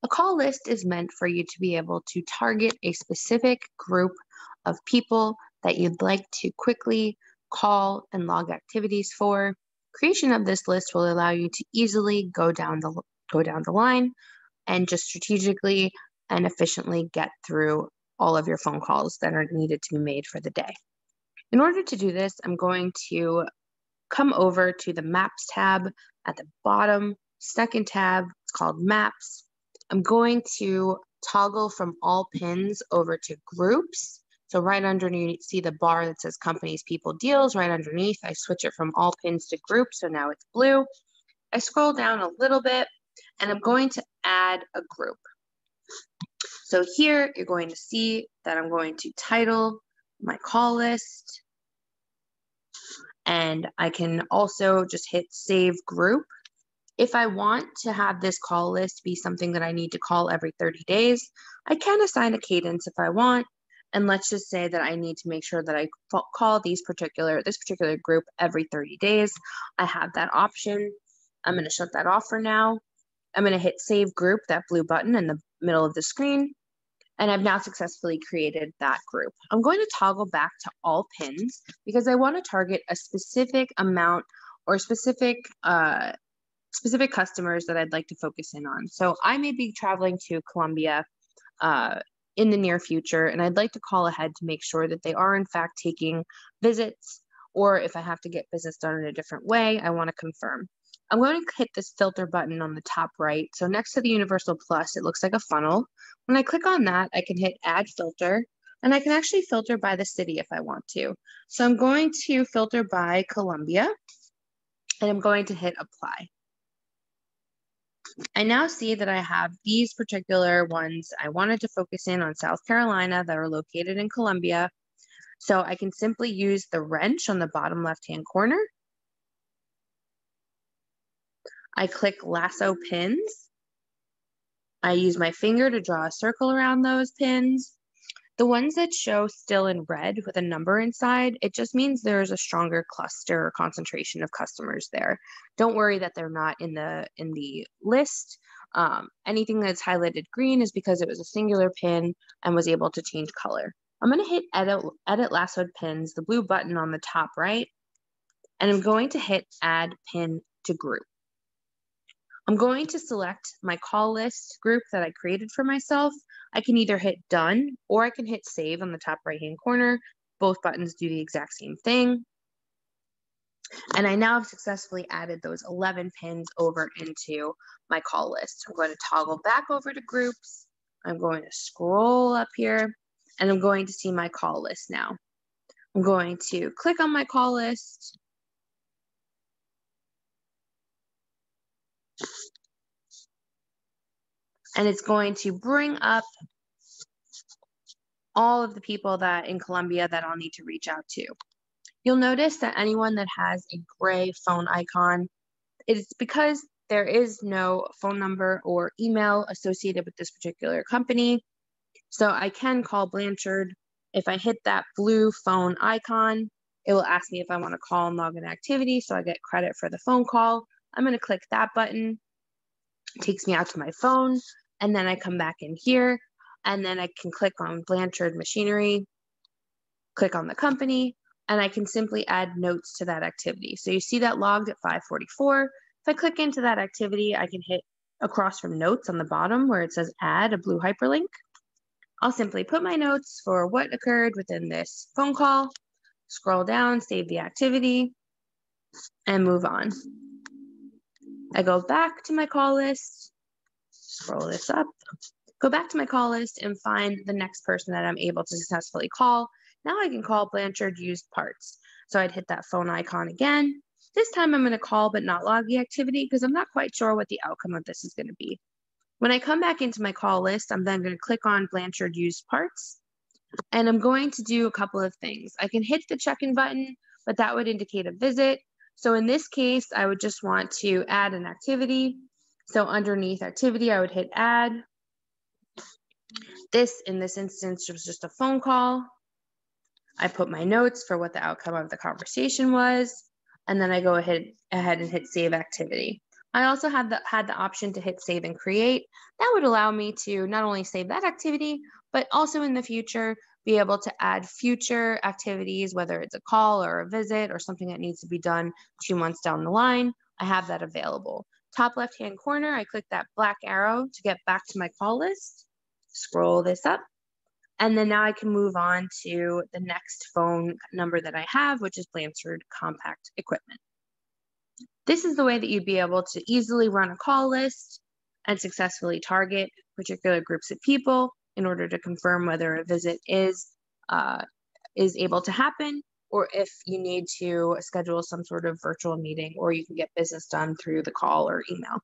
A call list is meant for you to be able to target a specific group of people that you'd like to quickly call and log activities for. Creation of this list will allow you to easily go down the line and just strategically and efficiently get through all of your phone calls that are needed to be made for the day. In order to do this, I'm going to come over to the Maps tab at the bottom, second tab, it's called Maps. I'm going to toggle from all pins over to groups. So right underneath, see the bar that says companies, people, deals, right underneath, I switch it from all pins to groups, so now it's blue. I scroll down a little bit, and I'm going to add a group. So here, you're going to see that I'm going to title my call list, and I can also just hit Save Group. If I want to have this call list be something that I need to call every 30 days, I can assign a cadence if I want. And let's just say that I need to make sure that I call this particular group every 30 days. I have that option. I'm going to shut that off for now. I'm going to hit Save Group, that blue button in the middle of the screen. And I've now successfully created that group. I'm going to toggle back to all pins because I want to target a specific amount or specific customers that I'd like to focus in on. So I may be traveling to Colombia in the near future, and I'd like to call ahead to make sure that they are in fact taking visits, or if I have to get business done in a different way, I want to confirm. I'm going to hit this filter button on the top right. So next to the Universal Plus, it looks like a funnel. When I click on that, I can hit Add Filter, and I can actually filter by the city if I want to. So I'm going to filter by Colombia, and I'm going to hit Apply. I now see that I have these particular ones. I wanted to focus in on South Carolina that are located in Columbia. So I can simply use the wrench on the bottom left-hand corner. I click Lasso Pins. I use my finger to draw a circle around those pins. The ones that show still in red with a number inside, it just means there's a stronger cluster or concentration of customers there. Don't worry that they're not in the list. Anything that's highlighted green is because it was a singular pin and was able to change color. I'm going to hit Edit Lassoed Pins, the blue button on the top right, and I'm going to hit Add Pin to Group. I'm going to select my call list group that I created for myself. I can either hit Done or I can hit Save on the top right-hand corner. Both buttons do the exact same thing. And I now have successfully added those 11 pins over into my call list. I'm going to toggle back over to groups. I'm going to scroll up here, and I'm going to see my call list now. I'm going to click on my call list. And it's going to bring up all of the people that in Colombia that I'll need to reach out to. You'll notice that anyone that has a gray phone icon, it's because there is no phone number or email associated with this particular company. So I can call Blanchard. If I hit that blue phone icon, it will ask me if I want to call and log an activity, so I get credit for the phone call. I'm going to click that button. It takes me out to my phone, and then I come back in here, and then I can click on Blanchard Machinery, click on the company, and I can simply add notes to that activity. So you see that logged at 5:44. If I click into that activity, I can hit across from notes on the bottom where it says add a blue hyperlink. I'll simply put my notes for what occurred within this phone call, scroll down, save the activity, and move on. I go back to my call list, scroll this up, go back to my call list and find the next person that I'm able to successfully call. Now I can call Blanchard Used Parts. So I'd hit that phone icon again. This time I'm going to call but not log the activity because I'm not quite sure what the outcome of this is going to be. When I come back into my call list, I'm then going to click on Blanchard Used Parts, and I'm going to do a couple of things. I can hit the check-in button, but that would indicate a visit. So in this case, I would just want to add an activity. So underneath activity, I would hit add. This, in this instance, was just a phone call. I put my notes for what the outcome of the conversation was, and then I go ahead and hit save activity. I also had the option to hit save and create. That would allow me to not only save that activity, but also in the future be able to add future activities, whether it's a call or a visit or something that needs to be done 2 months down the line. I have that available. Top left hand corner, I click that black arrow to get back to my call list. Scroll this up. And then now I can move on to the next phone number that I have, which is Blanchard Compact Equipment. This is the way that you'd be able to easily run a call list and successfully target particular groups of people in order to confirm whether a visit is able to happen, or if you need to schedule some sort of virtual meeting, or you can get business done through the call or email.